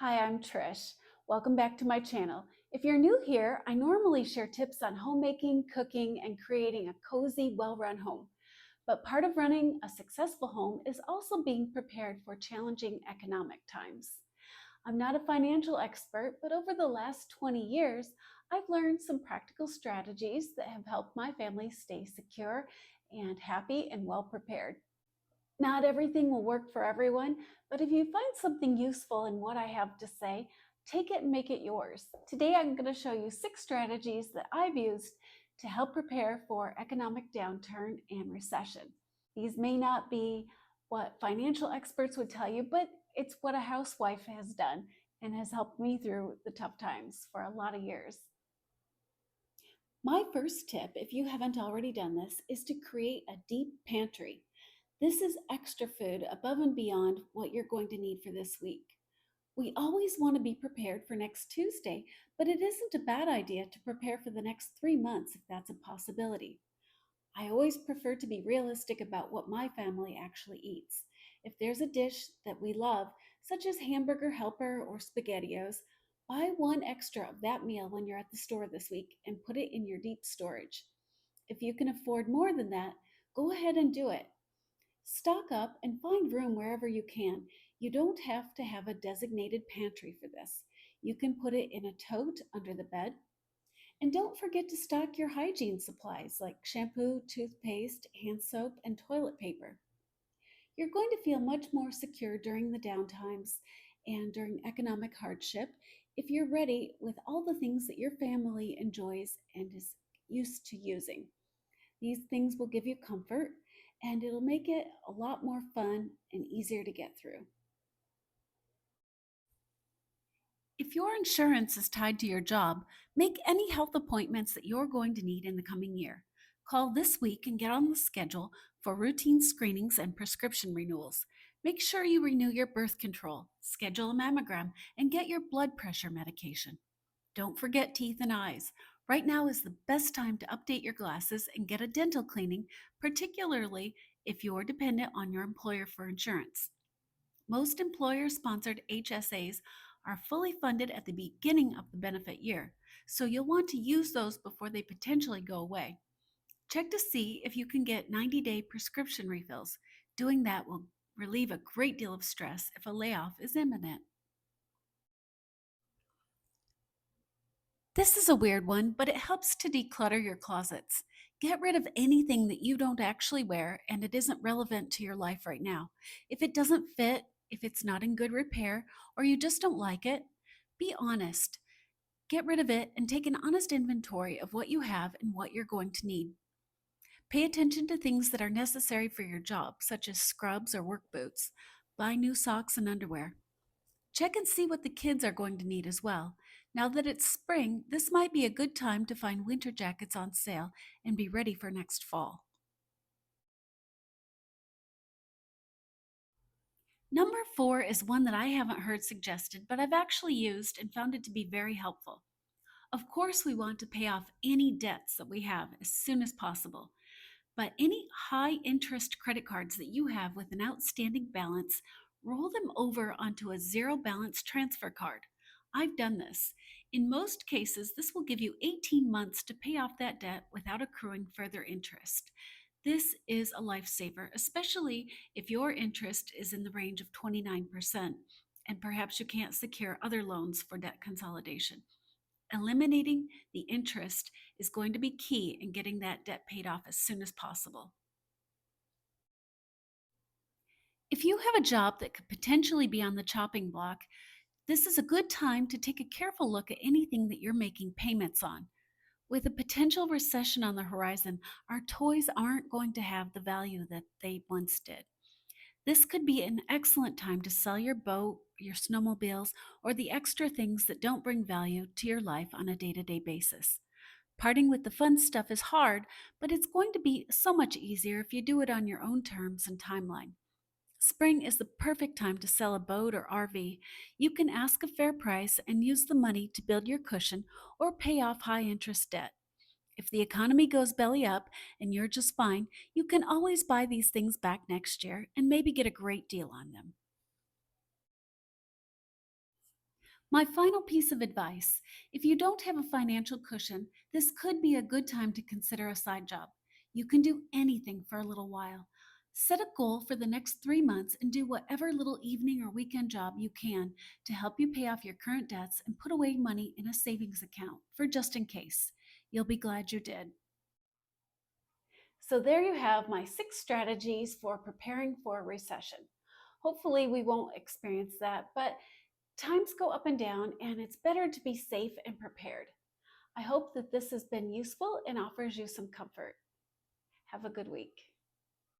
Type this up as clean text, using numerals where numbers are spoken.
Hi, I'm Trish. Welcome back to my channel. If you're new here, I normally share tips on homemaking, cooking, and creating a cozy, well-run home. But part of running a successful home is also being prepared for challenging economic times. I'm not a financial expert, but over the last 20 years, I've learned some practical strategies that have helped my family stay secure and happy and well prepared. Not everything will work for everyone, but if you find something useful in what I have to say, take it and make it yours. Today, I'm going to show you 6 strategies that I've used to help prepare for economic downturn and recession. These may not be what financial experts would tell you, but it's what a housewife has done and has helped me through the tough times for a lot of years. My first tip, if you haven't already done this, is to create a deep pantry. This is extra food above and beyond what you're going to need for this week. We always want to be prepared for next Tuesday, but it isn't a bad idea to prepare for the next 3 months if that's a possibility. I always prefer to be realistic about what my family actually eats. If there's a dish that we love, such as hamburger helper or spaghettios, buy one extra of that meal when you're at the store this week and put it in your deep storage. If you can afford more than that, go ahead and do it. Stock up and find room wherever you can. You don't have to have a designated pantry for this. You can put it in a tote under the bed. And don't forget to stock your hygiene supplies like shampoo, toothpaste, hand soap, and toilet paper. You're going to feel much more secure during the downtimes and during economic hardship if you're ready with all the things that your family enjoys and is used to using. These things will give you comfort and it'll make it a lot more fun and easier to get through. If your insurance is tied to your job, make any health appointments that you're going to need in the coming year. Call this week and get on the schedule for routine screenings and prescription renewals. Make sure you renew your birth control, schedule a mammogram, and get your blood pressure medication. Don't forget teeth and eyes. Right now is the best time to update your glasses and get a dental cleaning, particularly if you're dependent on your employer for insurance. Most employer sponsored HSAs are fully funded at the beginning of the benefit year, so you'll want to use those before they potentially go away. Check to see if you can get 90-day prescription refills. Doing that will relieve a great deal of stress if a layoff is imminent. This is a weird one, but it helps to declutter your closets. Get rid of anything that you don't actually wear and it isn't relevant to your life right now. If it doesn't fit, if it's not in good repair, or you just don't like it, be honest. Get rid of it and take an honest inventory of what you have and what you're going to need. Pay attention to things that are necessary for your job, such as scrubs or work boots. Buy new socks and underwear. Check and see what the kids are going to need as well. Now that it's spring, this might be a good time to find winter jackets on sale and be ready for next fall. Number 4 is one that I haven't heard suggested, but I've actually used and found it to be very helpful. Of course, we want to pay off any debts that we have as soon as possible, but any high interest credit cards that you have with an outstanding balance, roll them over onto a zero balance transfer card. I've done this. In most cases, this will give you 18 months to pay off that debt without accruing further interest. This is a lifesaver, especially if your interest is in the range of 29%, and perhaps you can't secure other loans for debt consolidation. Eliminating the interest is going to be key in getting that debt paid off as soon as possible. If you have a job that could potentially be on the chopping block, this is a good time to take a careful look at anything that you're making payments on. With a potential recession on the horizon, our toys aren't going to have the value that they once did. This could be an excellent time to sell your boat, your snowmobiles, or the extra things that don't bring value to your life on a day-to-day basis. Parting with the fun stuff is hard, but it's going to be so much easier if you do it on your own terms and timeline. Spring is the perfect time to sell a boat or RV. You can ask a fair price and use the money to build your cushion or pay off high interest debt. If the economy goes belly up and you're just fine, you can always buy these things back next year and maybe get a great deal on them. My final piece of advice: if you don't have a financial cushion, this could be a good time to consider a side job. You can do anything for a little while. Set a goal for the next 3 months and do whatever little evening or weekend job you can to help you pay off your current debts and put away money in a savings account for just in case. You'll be glad you did. So, there you have my 6 strategies for preparing for a recession. Hopefully, we won't experience that, but times go up and down, and it's better to be safe and prepared. I hope that this has been useful and offers you some comfort. Have a good week.